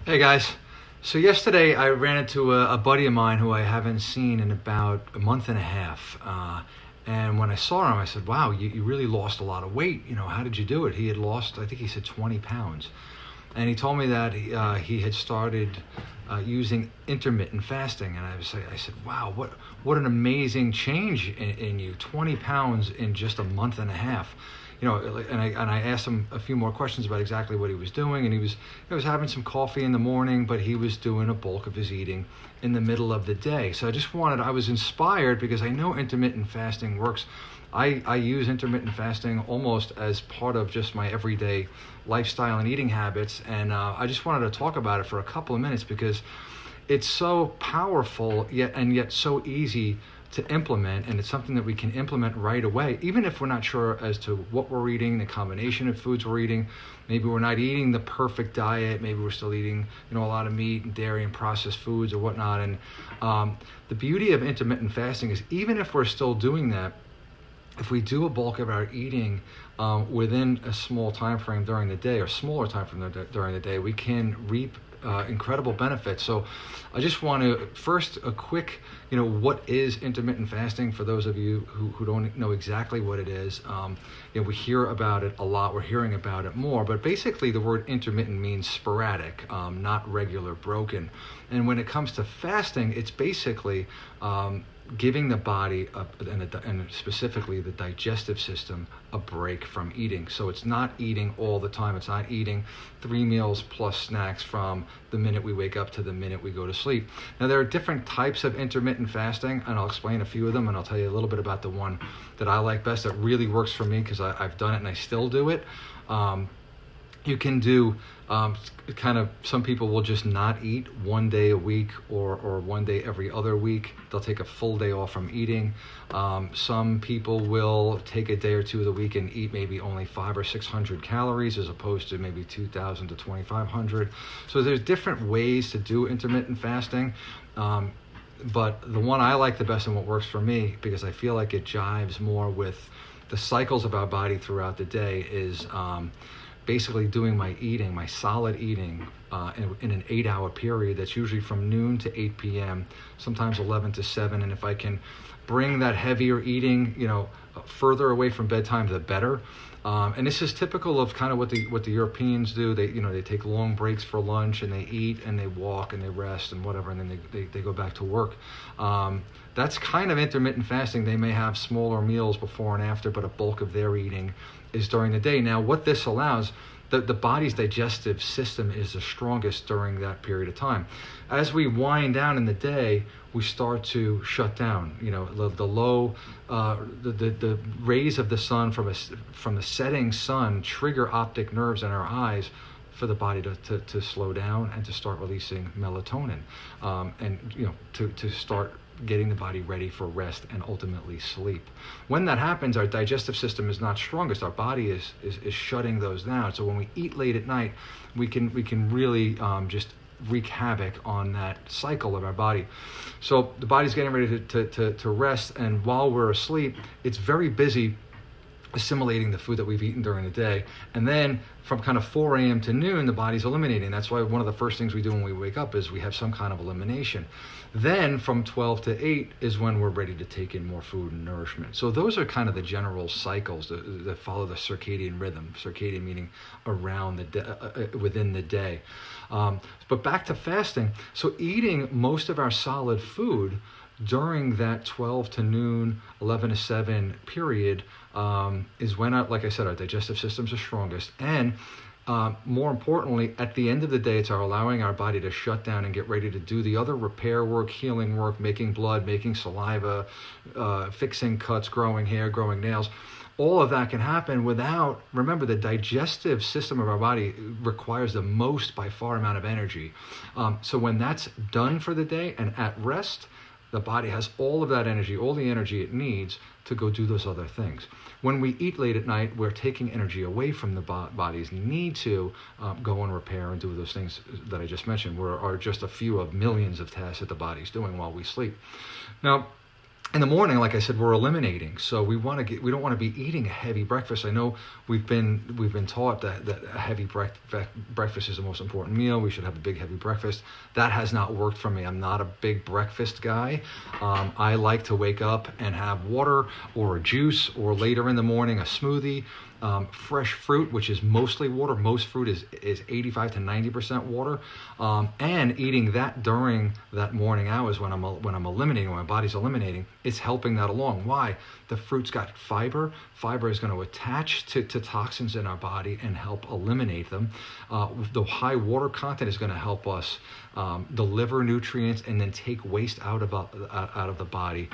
Hey guys. So yesterday I ran into a buddy of mine who I haven't seen in about a month and a half. And when I saw him, I said, "Wow, you really lost a lot of weight. How did you do it?" He had lost, I think he said 20 pounds. And he told me that he had started using intermittent fasting. And I said, "Wow, what an amazing change in you. 20 pounds in just a month and a half." And I asked him a few more questions about exactly what he was doing, and he was having some coffee in the morning, but he was doing a bulk of his eating in the middle of the day. So I was inspired because I know intermittent fasting works. I use intermittent fasting almost as part of just my everyday lifestyle and eating habits, and I just wanted to talk about it for a couple of minutes because it's so powerful yet so easy to implement, and it's something that we can implement right away, even if we're not sure as to what we're eating, the combination of foods we're eating. Maybe we're not eating the perfect diet. Maybe we're still eating a lot of meat and dairy and processed foods or whatnot. And the beauty of intermittent fasting is, even if we're still doing that, if we do a bulk of our eating within a small time frame during the day, or smaller time frame during the day, we can reap incredible benefits. So I just want to first a quick, what is intermittent fasting for those of you who don't know exactly what it is. We hear about it a lot. We're hearing about it more, but basically the word intermittent means sporadic, not regular, broken. And when it comes to fasting, it's basically giving the body and specifically the digestive system a break from eating. So it's not eating all the time. It's not eating 3 meals plus snacks from the minute we wake up to the minute we go to sleep. Now, there are different types of intermittent fasting, and I'll explain a few of them, and I'll tell you a little bit about the one that I like best, that really works for me because I've done it and I still do it. You can do some people will just not eat one day a week or one day every other week. They'll take a full day off from eating. Some people will take a day or two of the week and eat maybe only 500 or 600 calories as opposed to maybe 2,000 to 2,500. So there's different ways to do intermittent fasting. But the one I like the best and what works for me, because I feel like it jives more with the cycles of our body throughout the day, is basically doing my solid eating in an 8-hour period. That's usually from noon to 8 p.m., sometimes 11 to 7. And if I can bring that heavier eating, further away from bedtime, the better. And this is typical of kind of what the Europeans do. They take long breaks for lunch, and they eat and they walk and they rest and whatever, and then they go back to work. That's kind of intermittent fasting. They may have smaller meals before and after, but a bulk of their eating is during the day. Now, what this allows, the body's digestive system is the strongest during that period of time. As we wind down in the day, we start to shut down. The rays of the sun from the setting sun trigger optic nerves in our eyes for the body to slow down and to start releasing melatonin, and to start getting the body ready for rest and ultimately sleep. When that happens, our digestive system is not strongest. Our body is shutting those down. So when we eat late at night, we can really just wreak havoc on that cycle of our body. So the body's getting ready to rest, and while we're asleep, it's very busy assimilating the food that we've eaten during the day. And then from kind of 4 a.m. to noon, the body's eliminating. That's why one of the first things we do when we wake up is we have some kind of elimination. Then from 12 to 8 is when we're ready to take in more food and nourishment. So those are kind of the general cycles that follow the circadian rhythm. Circadian meaning around within the day. But back to fasting. So eating most of our solid food during that 12 to noon, 11 to 7 period is when, like I said, our digestive systems are strongest. And more importantly, at the end of the day, it's allowing our body to shut down and get ready to do the other repair work, healing work, making blood, making saliva, fixing cuts, growing hair, growing nails. All of that can happen without, remember, the digestive system of our body requires the most by far amount of energy. So when that's done for the day and at rest, the body has all of that energy, all the energy it needs to go do those other things. When we eat late at night, we're taking energy away from the body's need to go and repair and do those things that I just mentioned, are just a few of millions of tasks that the body's doing while we sleep. Now, in the morning, like I said, we're eliminating. So we don't want to be eating a heavy breakfast. I know we've been taught that a heavy breakfast is the most important meal. We should have a big heavy breakfast. That has not worked for me. I'm not a big breakfast guy. I like to wake up and have water or a juice, or later in the morning a smoothie. Fresh fruit, which is mostly water. Most fruit is 85 to 90% water, and eating that during that morning hours when I'm eliminating, when my body's eliminating, it's helping that along. Why? The fruit's got fiber. Fiber is going to attach to toxins in our body and help eliminate them. The high water content is going to help us deliver nutrients and then take waste out of the body,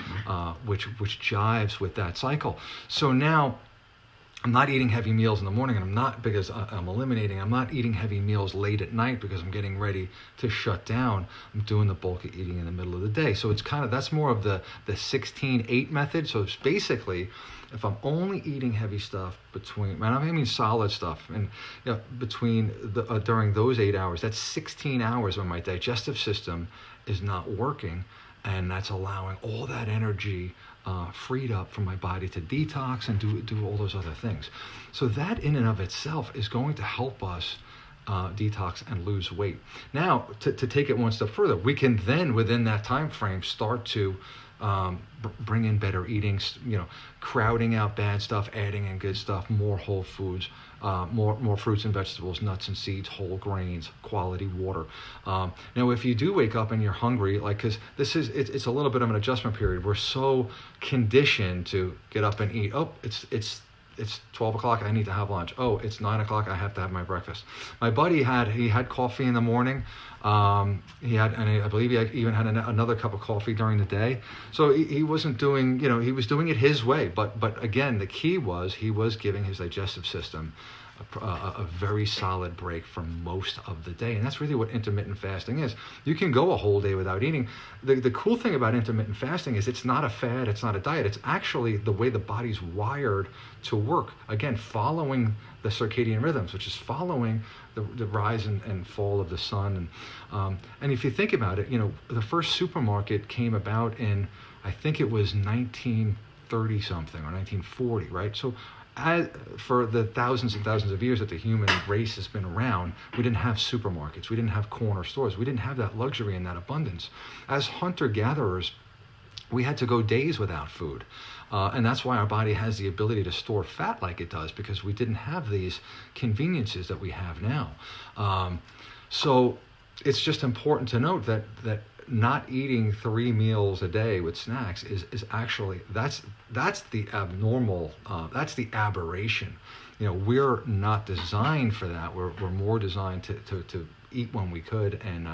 which jives with that cycle. So now, I'm not eating heavy meals in the morning, and I'm not eating heavy meals late at night because I'm getting ready to shut down. I'm doing the bulk of eating in the middle of the day. So it's that's more of the 16-8 method. So it's basically, if I'm only eating heavy stuff I mean solid stuff, and between during those 8 hours, that's 16 hours when my digestive system is not working, and that's allowing all that energy freed up from my body to detox and do all those other things. So that in and of itself is going to help us detox and lose weight. Now, to take it one step further, we can then, within that time frame, start to bring in better eating, crowding out bad stuff, adding in good stuff, more whole foods, more fruits and vegetables, nuts and seeds, whole grains, quality water. Now, if you do wake up and you're hungry, because it's a little bit of an adjustment period. We're so conditioned to get up and eat. Oh, it's 12 o'clock, I need to have lunch. Oh, it's 9 o'clock, I have to have my breakfast. My buddy had coffee in the morning. I believe he even had another cup of coffee during the day. So he wasn't doing, he was doing it his way. But again, the key was he was giving his digestive system a very solid break for most of the day. And that's really what intermittent fasting is. You can go a whole day without eating. The cool thing about intermittent fasting is it's not a fad, it's not a diet. It's actually the way the body's wired to work. Again, following the circadian rhythms, which is following the rise and fall of the sun. And if you think about it, the first supermarket came about in, I think it was 1930 something or 1940, right? So for the thousands and thousands of years that the human race has been around, we didn't have supermarkets, we didn't have corner stores, we didn't have that luxury and that abundance. As hunter-gatherers, we had to go days without food. And that's why our body has the ability to store fat like it does, because we didn't have these conveniences that we have now. So it's just important to note that not eating 3 meals a day with snacks is actually, that's the abnormal, that's the aberration. We're not designed for that. We're more designed to eat when we could and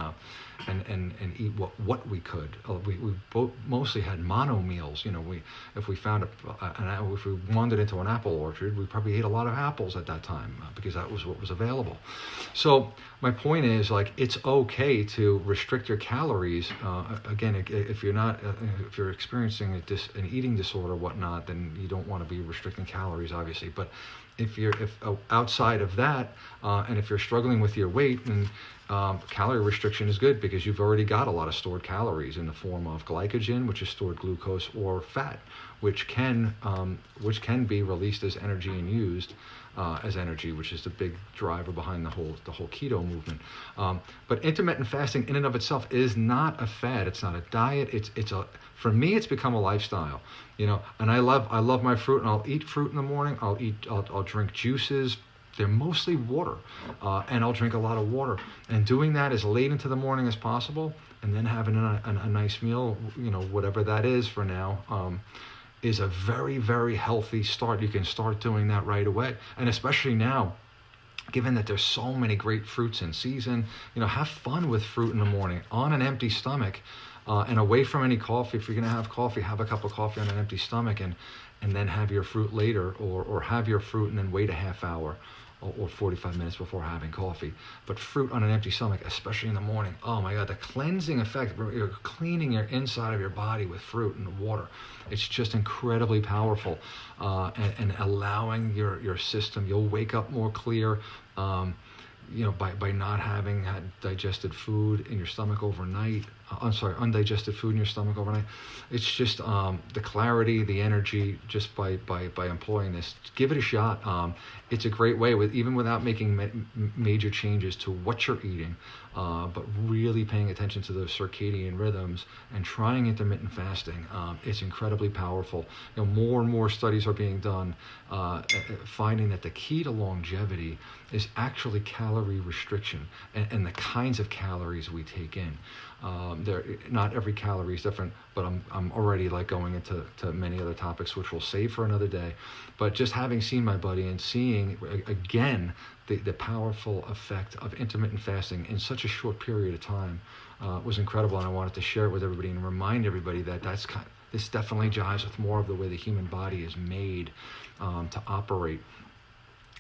eat what we could. We both mostly had mono meals. If we found if we wandered into an apple orchard, we probably ate a lot of apples at that time because that was what was available. So my point is, it's okay to restrict your calories. Again, if you're experiencing an eating disorder or whatnot, then you don't want to be restricting calories, obviously. But if outside of that, and if you're struggling with your weight, then calorie restriction is good, because you've already got a lot of stored calories in the form of glycogen, which is stored glucose, or fat, which can be released as energy and used as energy, which is the big driver behind the whole keto movement. But intermittent fasting in and of itself is not a fad. It's not a diet. For me, it's become a lifestyle. And I love my fruit, and I'll eat fruit in the morning. I'll drink juices. They're mostly water, and I'll drink a lot of water. And doing that as late into the morning as possible, and then having a nice meal, whatever that is for now, is a very, very healthy start. You can start doing that right away, and especially now, given that there's so many great fruits in season. Have fun with fruit in the morning on an empty stomach, and away from any coffee. If you're going to have coffee, have a cup of coffee on an empty stomach, and then have your fruit later, or have your fruit and then wait a half hour or 45 minutes before having coffee. But fruit on an empty stomach, especially in the morning, oh my God, the cleansing effect, you're cleaning your inside of your body with fruit and water. It's just incredibly powerful, and allowing your system, you'll wake up more clear. by not having had digested food in your stomach overnight. Undigested food in your stomach overnight. It's just the clarity, the energy, just by employing this. Give it a shot. It's a great way, even without making major changes to what you're eating, but really paying attention to those circadian rhythms and trying intermittent fasting. It's incredibly powerful. More and more studies are being done, finding that the key to longevity is actually calorie restriction and the kinds of calories we take in. Not every calorie is different, but I'm already going into many other topics which we'll save for another day. But just having seen my buddy and seeing again the powerful effect of intermittent fasting in such a short period of time was incredible, and I wanted to share it with everybody and remind everybody that this definitely jives with more of the way the human body is made to operate.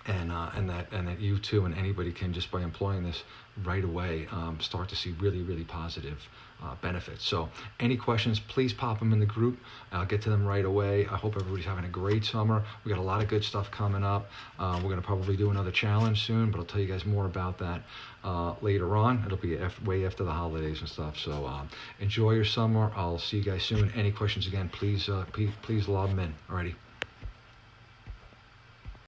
And that you too and anybody can, just by employing this right away, start to see really, really positive benefits. So any questions, please pop them in the group. I'll get to them right away. I hope everybody's having a great summer. We got a lot of good stuff coming up. We're going to probably do another challenge soon, but I'll tell you guys more about that later on. It'll be way after the holidays and stuff. So enjoy your summer. I'll see you guys soon. Any questions, again, please lob them in. Alrighty.